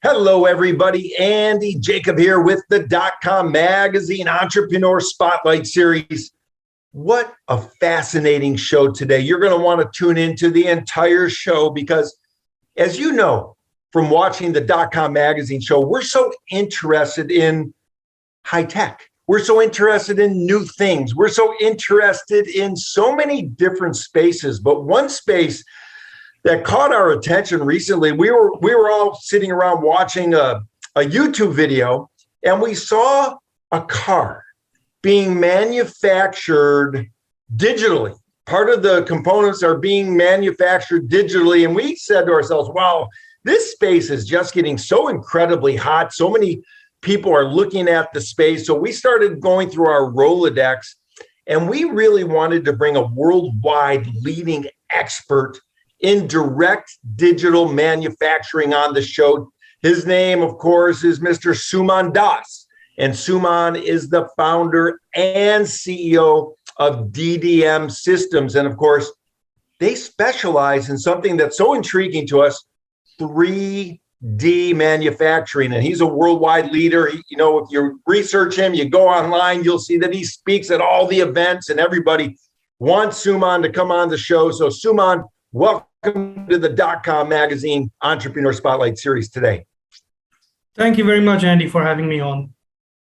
Hello, everybody. Andy Jacob here with the DotCom Magazine Entrepreneur Spotlight Series. What a fascinating show today. You're going to want to tune into the entire show because, as you know from watching the DotCom Magazine show, we're so interested in high tech. We're so interested in new things. We're so interested in so many different spaces. But one space that caught our attention recently, we were all sitting around watching a YouTube video, and we saw a car being manufactured digitally. Part of the components are being manufactured digitally, and we said to ourselves, wow, this space is just getting so incredibly hot. So many people are looking at the space. So we started going through our Rolodex, and we really wanted to bring a worldwide leading expert in direct digital manufacturing on the show. His name, of course, is Mr. Suman Das. And Suman is the founder and CEO of DDM Systems. And of course, they specialize in something that's so intriguing to us, 3D manufacturing. And he's a worldwide leader. You know, if you research him, you go online, you'll see that he speaks at all the events, and everybody wants Suman to come on the show. So Suman, welcome to the DotCom Magazine Entrepreneur Spotlight Series today. Thank you very much, Andy, for having me on.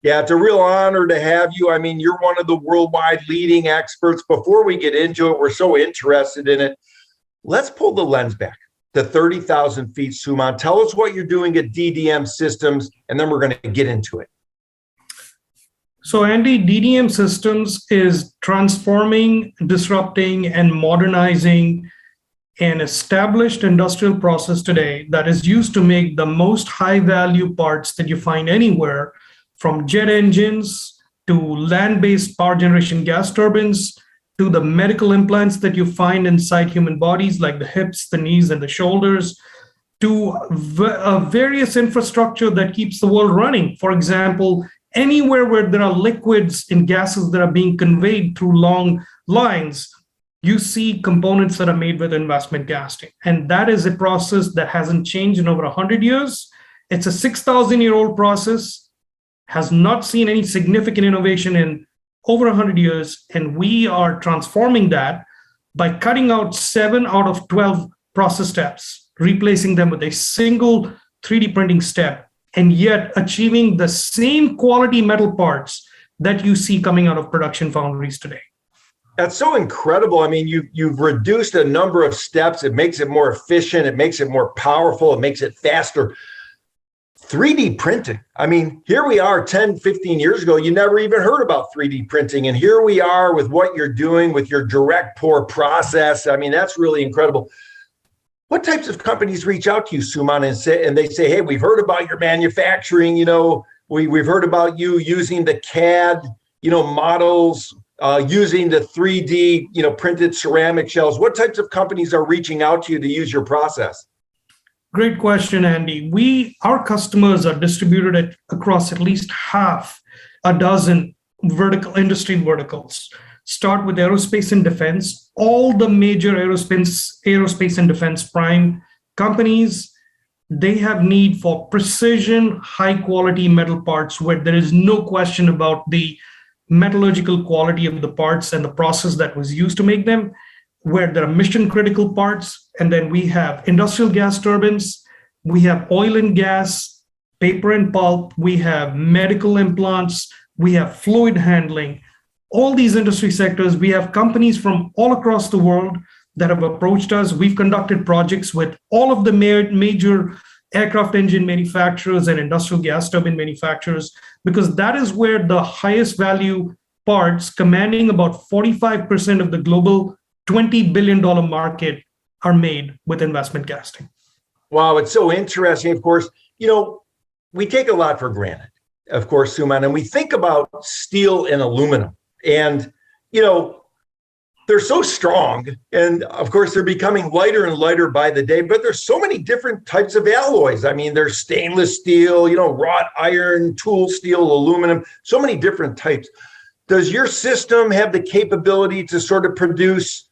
Yeah, it's a real honor to have you. I mean, you're one of the worldwide leading experts. Before we get into it, we're so interested in it. Let's pull the lens back to 30,000 feet, Suman. Tell us what you're doing at DDM Systems, and then we're going to get into it. So, Andy, DDM Systems is transforming, disrupting, and modernizing an established industrial process today that is used to make the most high-value parts that you find anywhere, from jet engines to land-based power generation gas turbines to the medical implants that you find inside human bodies, like the hips, the knees, and the shoulders, to various infrastructure that keeps the world running. For example, anywhere where there are liquids and gases that are being conveyed through long lines, you see components that are made with investment casting. And that is a process that hasn't changed in over 100 years. It's a 6,000-year-old process, has not seen any significant innovation in over 100 years. And we are transforming that by cutting out 7 out of 12 process steps, replacing them with a single 3D printing step, and yet achieving the same quality metal parts that you see coming out of production foundries today. That's so incredible. I mean, you've reduced a number of steps. It makes it more efficient. It makes it more powerful. It makes it faster. 3D printing. I mean, here we are 10, 15 years ago. You never even heard about 3D printing. And here we are with what you're doing with your DirectPour process. I mean, that's really incredible. What types of companies reach out to you, Suman, and they say, hey, we've heard about your manufacturing. You know, we've heard about you using the CAD, models, using the 3D, printed ceramic shells. What types of companies are reaching out to you to use your process? Great question, Andy. Our customers are distributed across at least half a dozen industry verticals. Start with aerospace and defense. All the major aerospace and defense prime companies, they have need for precision, high quality metal parts where there is no question about the metallurgical quality of the parts and the process that was used to make them, where there are mission critical parts. And then we have industrial gas turbines, we have oil and gas, paper and pulp, we have medical implants, we have fluid handling. All these industry sectors, we have companies from all across the world that have approached us. We've conducted projects with all of the major aircraft engine manufacturers and industrial gas turbine manufacturers, because that is where the highest value parts, commanding about 45% of the global $20 billion market, are made with investment casting. Wow, it's so interesting. Of course, we take a lot for granted, of course, Suman, and we think about steel and aluminum. And, they're so strong. And of course, they're becoming lighter and lighter by the day, but there's so many different types of alloys. I mean, there's stainless steel, wrought iron, tool steel, aluminum, so many different types. Does your system have the capability to sort of produce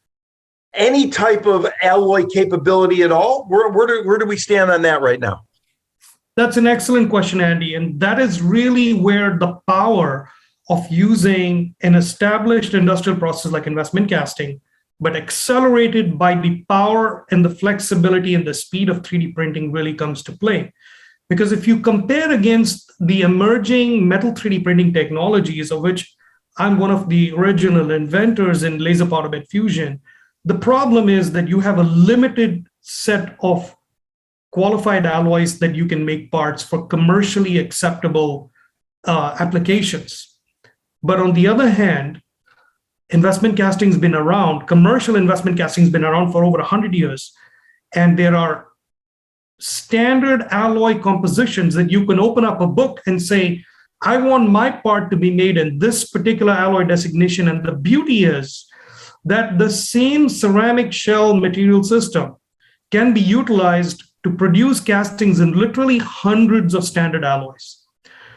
any type of alloy capability at all? Where do we stand on that right now? That's an excellent question, Andy. And that is really where the power of using an established industrial process like investment casting, but accelerated by the power and the flexibility and the speed of 3D printing really comes to play. Because if you compare against the emerging metal 3D printing technologies, of which I'm one of the original inventors in laser powder bed fusion, the problem is that you have a limited set of qualified alloys that you can make parts for commercially acceptable applications. But on the other hand, investment casting's been around, commercial investment casting's been around for over 100 years. And there are standard alloy compositions that you can open up a book and say, I want my part to be made in this particular alloy designation. And the beauty is that the same ceramic shell material system can be utilized to produce castings in literally hundreds of standard alloys.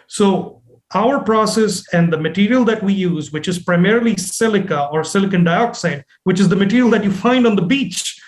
So our process and the material that we use, which is primarily silica or silicon dioxide, which is the material that you find on the beach,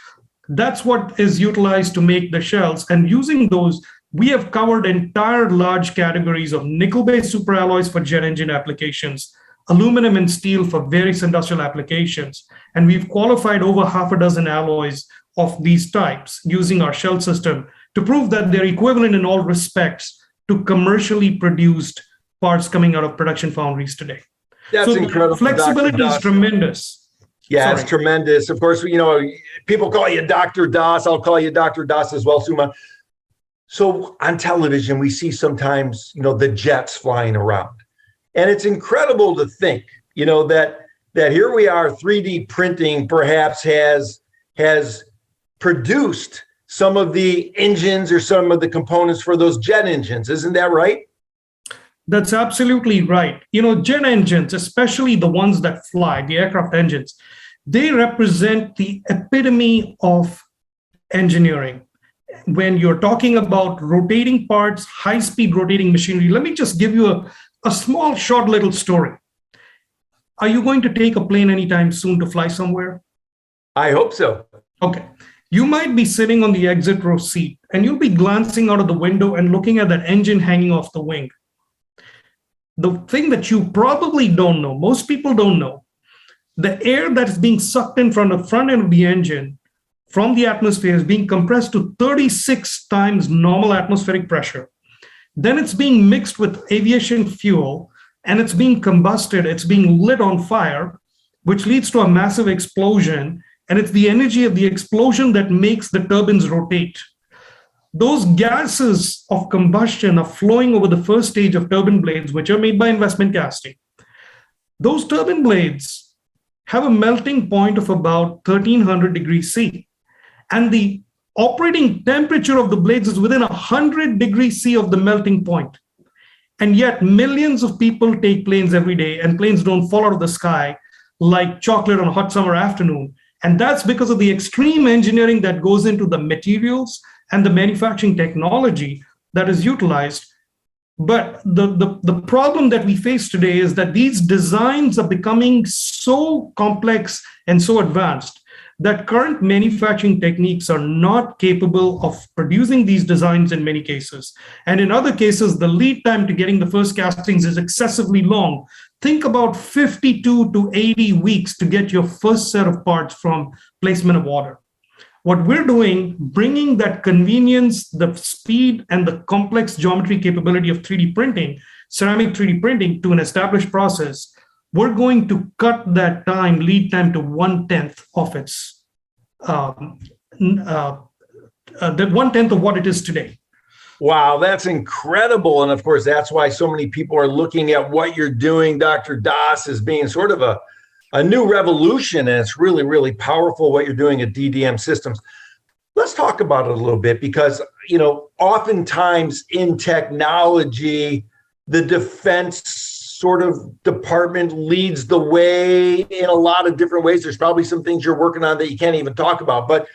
that's what is utilized to make the shells. And using those, we have covered entire large categories of nickel-based superalloys for jet engine applications, aluminum and steel for various industrial applications. And we've qualified over half a dozen alloys of these types using our shell system to prove that they're equivalent in all respects to commercially produced parts coming out of production foundries today. That's so incredible. Flexibility is tremendous. Yeah, Sorry. It's tremendous. Of course, people call you Dr. Das. I'll call you Dr. Das as well, Suman. So on television, we see sometimes, the jets flying around. And it's incredible to think, that here we are, 3D printing perhaps has produced some of the engines or some of the components for those jet engines. Isn't that right? That's absolutely right. Jet engines, especially the ones that fly, the aircraft engines, they represent the epitome of engineering. When you're talking about rotating parts, high-speed rotating machinery, let me just give you a small, short little story. Are you going to take a plane anytime soon to fly somewhere? I hope so. Okay. You might be sitting on the exit row seat and you'll be glancing out of the window and looking at that engine hanging off the wing. The thing that you probably don't know, most people don't know, the air that is being sucked in from the front end of the engine from the atmosphere is being compressed to 36 times normal atmospheric pressure. Then it's being mixed with aviation fuel and it's being combusted, it's being lit on fire, which leads to a massive explosion. And it's the energy of the explosion that makes the turbines rotate. Those gases of combustion are flowing over the first stage of turbine blades, which are made by investment casting. Those turbine blades have a melting point of about 1300 degrees C. And the operating temperature of the blades is within 100 degrees C of the melting point. And yet millions of people take planes every day and planes don't fall out of the sky like chocolate on a hot summer afternoon. And that's because of the extreme engineering that goes into the materials and the manufacturing technology that is utilized. But the problem that we face today is that these designs are becoming so complex and so advanced that current manufacturing techniques are not capable of producing these designs in many cases. And in other cases, the lead time to getting the first castings is excessively long. Think about 52 to 80 weeks to get your first set of parts from placement of order. What we're doing, bringing that convenience, the speed, and the complex geometry capability of 3D printing, ceramic 3D printing, to an established process, we're going to cut that lead time to 1/10 of its, the 1/10 of what it is today. Wow, that's incredible. And of course, that's why so many people are looking at what you're doing, Dr. Das, as being sort of a new revolution. And it's really, really powerful what you're doing at DDM Systems. Let's talk about it a little bit because, oftentimes in technology, the defense sort of department leads the way in a lot of different ways. There's probably some things you're working on that you can't even talk about, but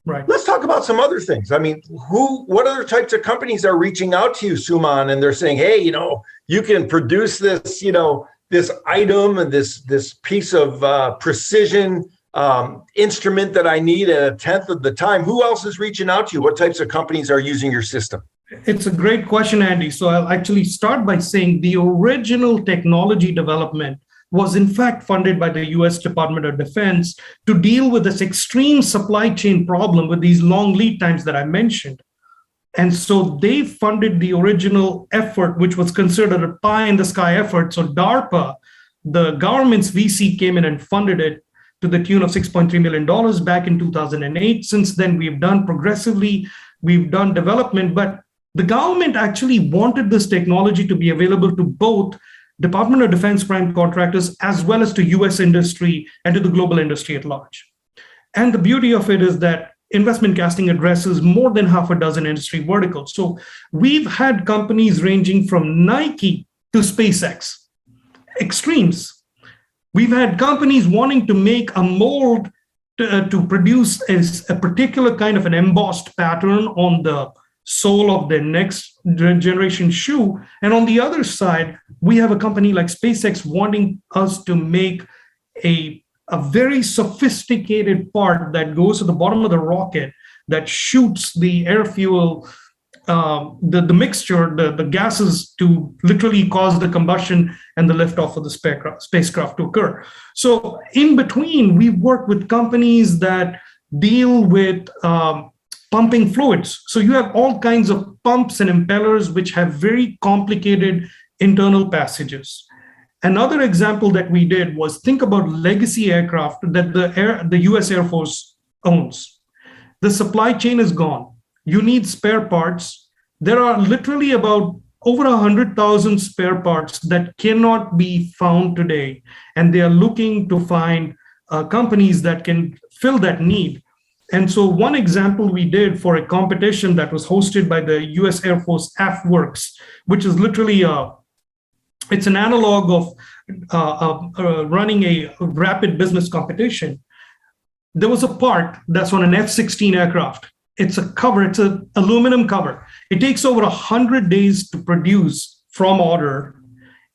right. Let's talk about some other things. I mean, what other types of companies are reaching out to you, Suman, and they're saying, hey, you can produce this, this item and this piece of precision instrument that I need at 1/10 of the time, who else is reaching out to you? What types of companies are using your system? It's a great question, Andy. So I'll actually start by saying the original technology development was in fact funded by the US Department of Defense to deal with this extreme supply chain problem with these long lead times that I mentioned. And so they funded the original effort, which was considered a pie in the sky effort. So DARPA, the government's VC, came in and funded it to the tune of $6.3 million back in 2008. Since then, we've done development, but the government actually wanted this technology to be available to both Department of Defense prime contractors as well as to US industry and to the global industry at large. And the beauty of it is that investment casting addresses more than half a dozen industry verticals. So we've had companies ranging from Nike to SpaceX, extremes. We've had companies wanting to make a mold to produce a particular kind of an embossed pattern on the sole of the next generation shoe. And on the other side, we have a company like SpaceX wanting us to make a very sophisticated part that goes to the bottom of the rocket that shoots the air fuel, the mixture, the gases to literally cause the combustion and the liftoff of the spacecraft to occur. So in between, we work with companies that deal with pumping fluids. So you have all kinds of pumps and impellers which have very complicated internal passages. Another example that we did was think about legacy aircraft that the US Air Force owns. The supply chain is gone. You need spare parts. There are literally about over 100,000 spare parts that cannot be found today. And they are looking to find companies that can fill that need. And so one example we did for a competition that was hosted by the US Air Force AFWorks, which is literally it's an analog of running a rapid business competition. There was a part that's on an F-16 aircraft. It's a cover, it's an aluminum cover. It takes over 100 days to produce from order.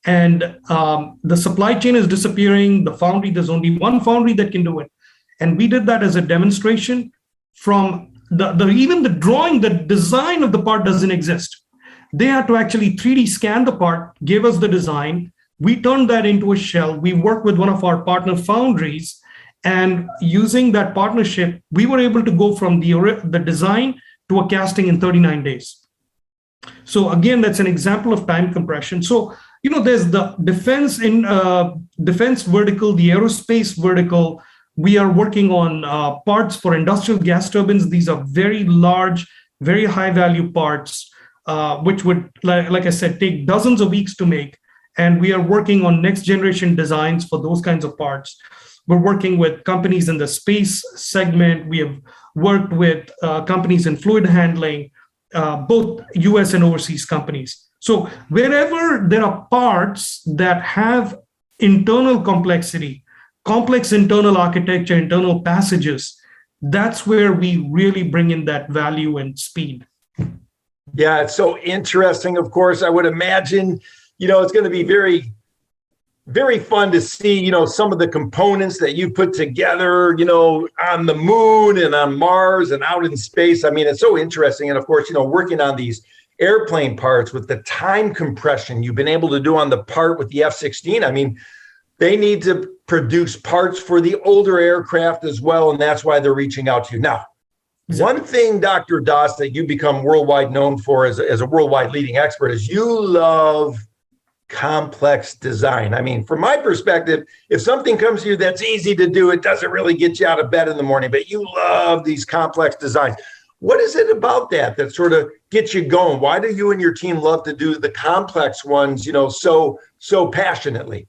And the supply chain is disappearing. The foundry, there's only one foundry that can do it. And we did that as a demonstration from even the drawing, the design of the part doesn't exist. They had to actually 3D scan the part, give us the design. We turned that into a shell. We worked with one of our partner foundries, and using that partnership, we were able to go from the design to a casting in 39 days. So again, that's an example of time compression. So, there's the defense vertical, the aerospace vertical. We are working on parts for industrial gas turbines. These are very large, very high value parts, which would, like I said, take dozens of weeks to make. And we are working on next generation designs for those kinds of parts. We're working with companies in the space segment. We have worked with companies in fluid handling, both US and overseas companies. So wherever there are parts that have internal complexity, complex internal architecture, internal passages, that's where we really bring in that value and speed. Yeah, it's so interesting. Of course, I would imagine, it's going to be very, very fun to see, some of the components that you put together, on the moon and on Mars and out in space. I mean, it's so interesting. And of course, working on these airplane parts with the time compression you've been able to do on the part with the F-16. I mean, they need to produce parts for the older aircraft as well. And that's why they're reaching out to you. Now, one thing, Dr. Das, that you become worldwide known for as a worldwide leading expert is you love complex design. I mean, from my perspective, if something comes to you that's easy to do, it doesn't really get you out of bed in the morning, but you love these complex designs. What is it about that sort of gets you going? Why do you and your team love to do the complex ones, so passionately?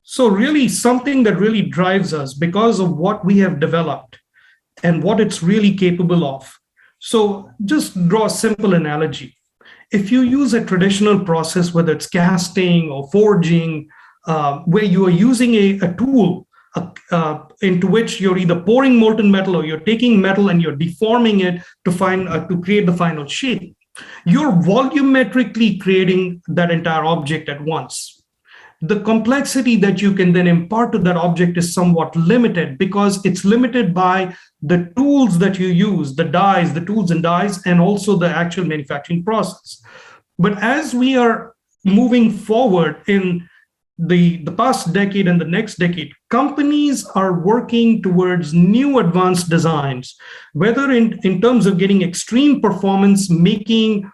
So really something that really drives us because of what we have developed and what it's really capable of. So just draw a simple analogy. If you use a traditional process, whether it's casting or forging, where you are using a tool into which you're either pouring molten metal or you're taking metal and you're deforming it to create the final shape, you're volumetrically creating that entire object at once. the complexity that you can then impart to that object is somewhat limited because it's limited by the tools that you use, the dies, the tools and dies, and also the actual manufacturing process. But as we are moving forward in the past decade and the next decade, companies are working towards new advanced designs, whether in terms of getting extreme performance, making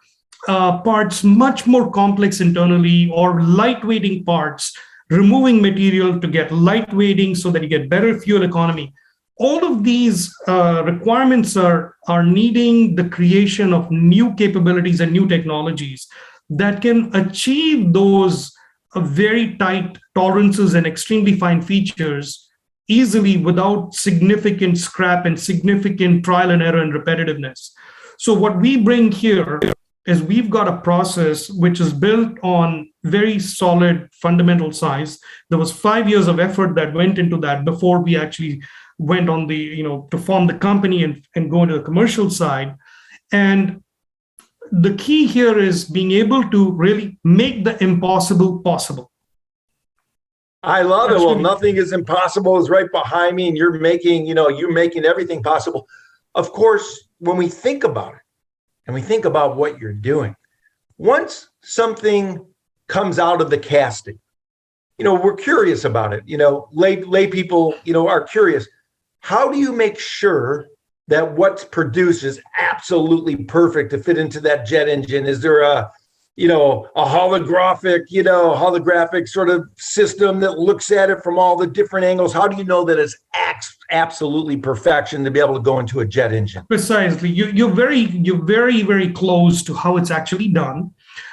parts much more complex internally, or lightweighting parts, removing material to get lightweighting so that you get better fuel economy. All of these requirements are needing the creation of new capabilities and new technologies that can achieve those very tight tolerances and extremely fine features easily without significant scrap and significant trial and error and repetitiveness. So what we bring here is we've got a process which is built on very solid fundamental science. There was 5 years of effort that went into that before we actually went on the, to form the company and go into the commercial side. And the key here is being able to really make the impossible possible. I love it. Well, nothing is impossible is right behind me, and you're making everything possible. Of course, when we think about it and we think about what you're doing, once something comes out of the casting, we're curious about it. Lay people, are curious. How do you make sure that what's produced is absolutely perfect to fit into that jet engine? Is there a holographic sort of system that looks at it from all the different angles? How do you know that it's absolutely perfection to be able to go into a jet engine? Precisely. You're very, very close to how it's actually done.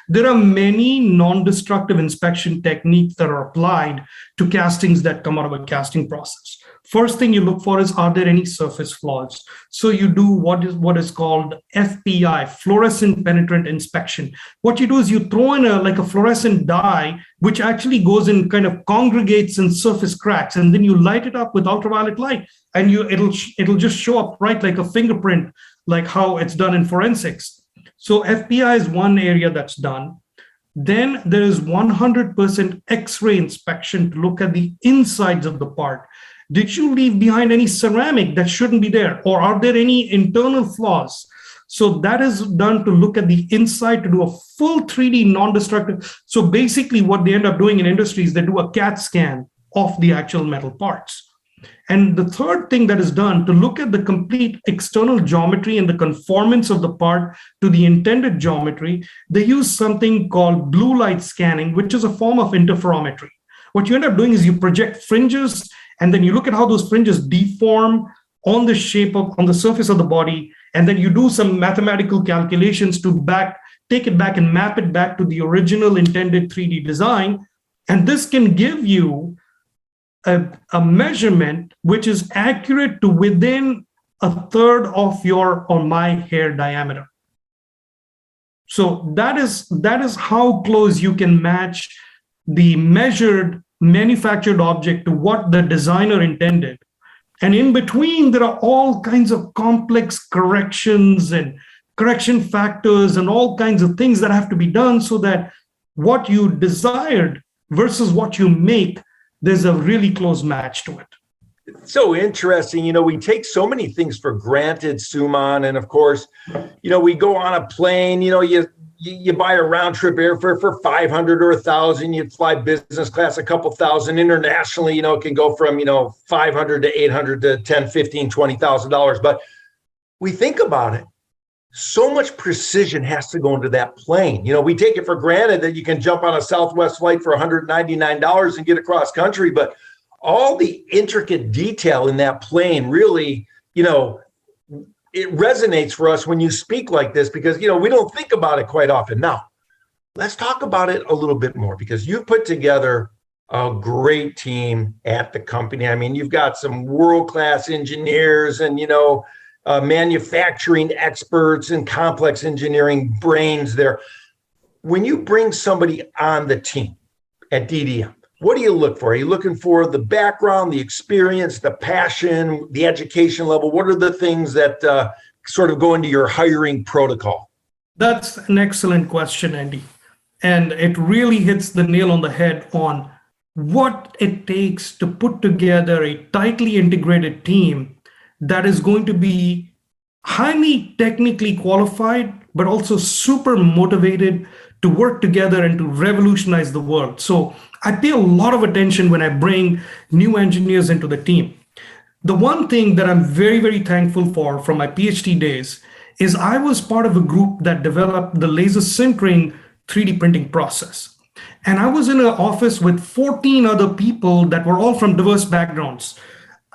There are many non-destructive inspection techniques that are applied to castings that come out of a casting process. First thing you look for is, are there any surface flaws? So you do what is called FPI, fluorescent penetrant inspection. What you do is you throw in a fluorescent dye, which actually goes and kind of congregates in surface cracks, and then you light it up with ultraviolet light, and it'll just show up right like a fingerprint, like how it's done in forensics. So FPI is one area that's done. Then there is 100% X-ray inspection to look at the insides of the part. Did you leave behind any ceramic that shouldn't be there? Or are there any internal flaws? So that is done to look at the inside, to do a full 3D non-destructive. So basically what they end up doing in industry is they do a CAT scan of the actual metal parts. And the third thing that is done to look at the complete external geometry and the conformance of the part to the intended geometry, they use something called blue light scanning, which is a form of interferometry. What you end up doing is you project fringes, and then you look at how those fringes deform on the on the surface of the body, and then you do some mathematical calculations to take it back and map it back to the original intended 3D design. And this can give you a measurement which is accurate to within a third of your or my hair diameter. So that is how close you can match the measured manufactured object to what the designer intended. And in between, there are all kinds of complex corrections and correction factors and all kinds of things that have to be done so that what you desired versus what you make, there's a really close match to it. It's so interesting. We take so many things for granted, Suman. And of course, we go on a plane, you buy a round trip airfare for $500 or $1,000. You fly business class a couple thousand. Internationally, it can go from $500 to $800 to $10,000, $15,000, $20,000. But we think about it. So much precision has to go into that plane. We take it for granted that you can jump on a Southwest flight for $199 and get across country. But all the intricate detail in that plane really, it resonates for us when you speak like this, because, we don't think about it quite often. Now, let's talk about it a little bit more, because you've put together a great team at the company. I mean, you've got some world-class engineers and, manufacturing experts and complex engineering brains there. When you bring somebody on the team at DDM, what do you look for? Are you looking for the background, the experience, the passion, the education level? What are the things that sort of go into your hiring protocol? That's an excellent question, Andy. And it really hits the nail on the head on what it takes to put together a tightly integrated team that is going to be highly technically qualified, but also super motivated to work together and to revolutionize the world. So I pay a lot of attention when I bring new engineers into the team. The one thing that I'm very, very thankful for from my PhD days is I was part of a group that developed the laser sintering 3D printing process. And I was in an office with 14 other people that were all from diverse backgrounds.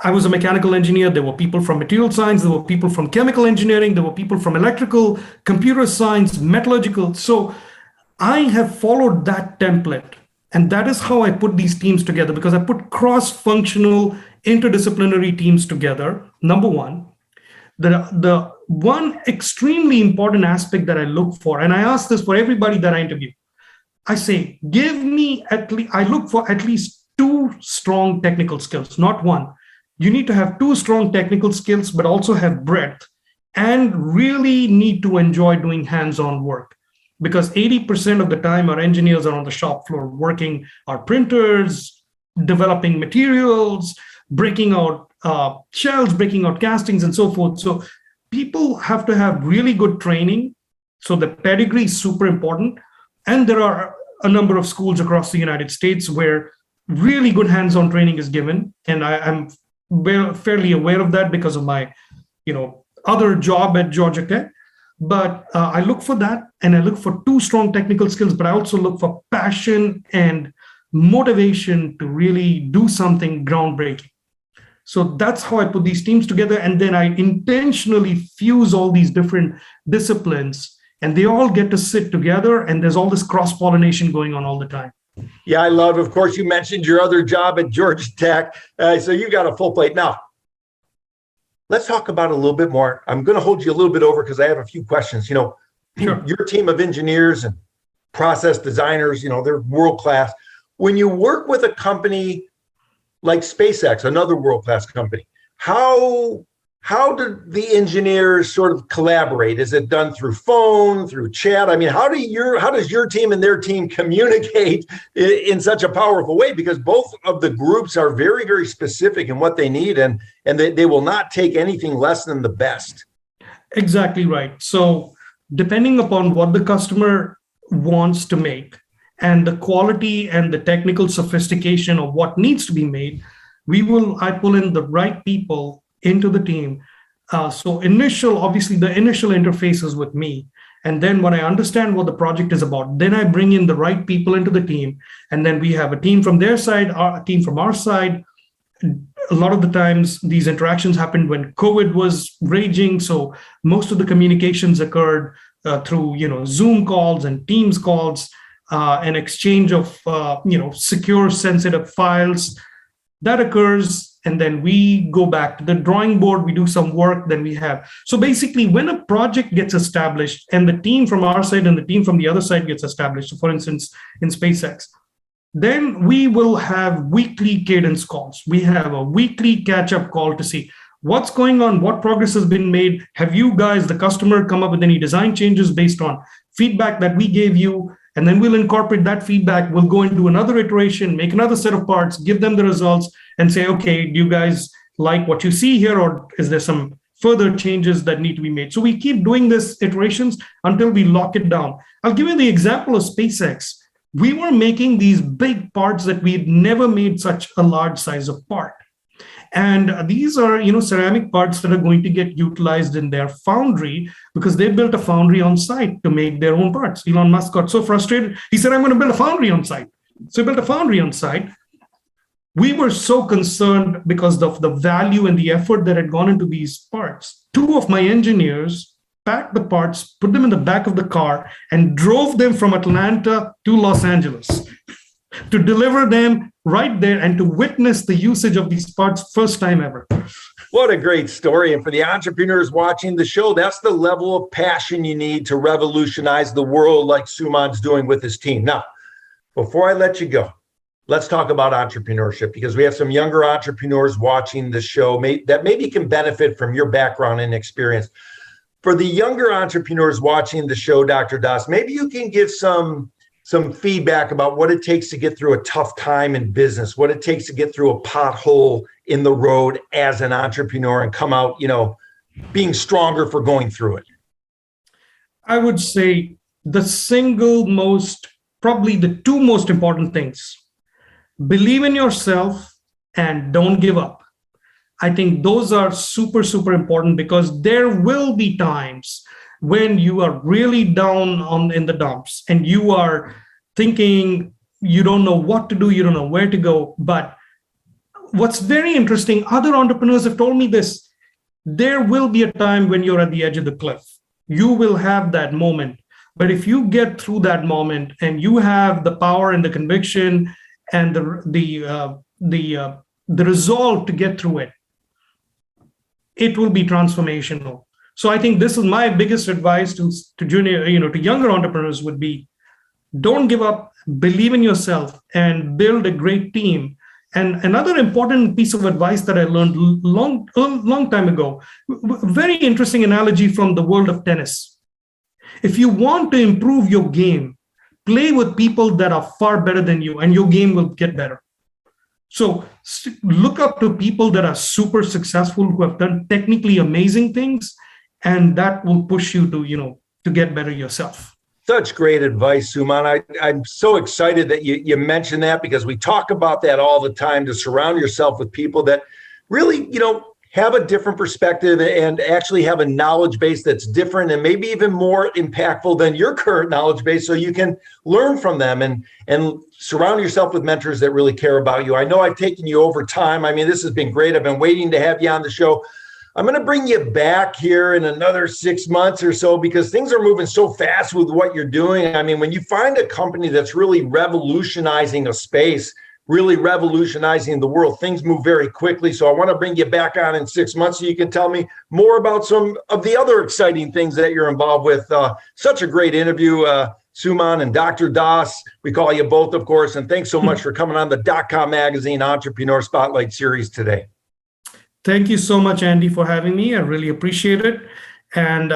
I was a mechanical engineer. There were people from material science. There were people from chemical engineering. There were people from electrical, computer science, metallurgical. So I have followed that template. And that is how I put these teams together, because I put cross-functional, interdisciplinary teams together. Number one. The one extremely important aspect that I look for, and I ask this for everybody that I interview, I say, give me I look for at least two strong technical skills, not one. You need to have two strong technical skills, but also have breadth and really need to enjoy doing hands-on work. Because 80% of the time, our engineers are on the shop floor working our printers, developing materials, breaking out shells, breaking out castings, and so forth. So people have to have really good training. So the pedigree is super important. And there are a number of schools across the United States where really good hands-on training is given. And I'm fairly aware of that because of my, other job at Georgia Tech. But I look for that, and I look for two strong technical skills, but I also look for passion and motivation to really do something groundbreaking. So that's how I put these teams together. And then I intentionally fuse all these different disciplines, and they all get to sit together, and there's all this cross-pollination going on all the time. Yeah, I love, of course, you mentioned your other job at Georgia Tech. So you got a full plate. Now, let's talk about it a little bit more. I'm going to hold you a little bit over because I have a few questions. Sure. Your team of engineers and process designers, they're world-class. When you work with a company like SpaceX, another world-class company, how do the engineers sort of collaborate? Is it done through phone, through chat? I mean, how does your team and their team communicate in such a powerful way? Because both of the groups are very, very specific in what they need, and they will not take anything less than the best. Exactly right. So depending upon what the customer wants to make and the quality and the technical sophistication of what needs to be made, I pull in the right people into the team. So obviously the initial interface is with me. And then when I understand what the project is about, then I bring in the right people into the team. And then we have a team from their side, a team from our side. A lot of the times these interactions happened when COVID was raging. So most of the communications occurred through, Zoom calls and Teams calls, an exchange of, secure, sensitive files. That occurs. And then we go back to the drawing board, we do some work, then we have. So basically, when a project gets established and the team from our side and the team from the other side gets established, so for instance, in SpaceX, then we will have weekly cadence calls. We have a weekly catch-up call to see what's going on, what progress has been made. Have you guys, the customer, come up with any design changes based on feedback that we gave you? And then we'll incorporate that feedback. We'll go into another iteration, make another set of parts, give them the results, and say, okay, do you guys like what you see here, or is there some further changes that need to be made? So we keep doing this iterations until we lock it down. I'll give you the example of SpaceX. We were making these big parts that we'd never made such a large size of part. And these are, ceramic parts that are going to get utilized in their foundry because they built a foundry on site to make their own parts. Elon Musk got so frustrated, he said, I'm going to build a foundry on site. So he built a foundry on site. We were so concerned because of the value and the effort that had gone into these parts. Two of my engineers packed the parts, put them in the back of the car, and drove them from Atlanta to Los Angeles to deliver them right there and to witness the usage of these parts first time ever. What a great story. And for the entrepreneurs watching the show, that's the level of passion you need to revolutionize the world like Suman's doing with his team. Now, before I let you go, let's talk about entrepreneurship, because we have some younger entrepreneurs watching the show that maybe can benefit from your background and experience. For the younger entrepreneurs watching the show, Dr. Das, maybe you can give some some feedback about what it takes to get through a tough time in business, what it takes to get through a pothole in the road as an entrepreneur and come out, being stronger for going through it? I would say probably the two most important things: believe in yourself and don't give up. I think those are super, super important, because there will be times when you are really down in the dumps and you are thinking you don't know what to do, you don't know where to go. But what's very interesting, other entrepreneurs have told me this: there will be a time when you're at the edge of the cliff. You will have that moment. But if you get through that moment and you have the power and the conviction and the resolve to get through it, it will be transformational. So I think this is my biggest advice to younger entrepreneurs would be: don't give up, believe in yourself, and build a great team. And another important piece of advice that I learned long time ago, very interesting analogy from the world of tennis. If you want to improve your game, play with people that are far better than you, and your game will get better. So look up to people that are super successful, who have done technically amazing things, and that will push you to get better yourself. Such great advice, Suman. I'm so excited that you mentioned that, because we talk about that all the time, to surround yourself with people that really, have a different perspective and actually have a knowledge base that's different and maybe even more impactful than your current knowledge base, so you can learn from them and surround yourself with mentors that really care about you. I know I've taken you over time. I mean, this has been great. I've been waiting to have you on the show. I'm going to bring you back here in another 6 months or so, because things are moving so fast with what you're doing. I mean, when you find a company that's really revolutionizing a space, really revolutionizing the world, things move very quickly. So I want to bring you back on in 6 months so you can tell me more about some of the other exciting things that you're involved with. Such a great interview, Suman and Dr. Das. We call you both, of course. And thanks so much for coming on the DotCom Magazine Entrepreneur Spotlight Series today. Thank you so much, Andy, for having me. I really appreciate it. And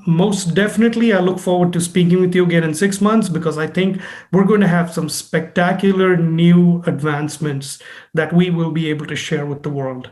most definitely, I look forward to speaking with you again in 6 months, because I think we're going to have some spectacular new advancements that we will be able to share with the world.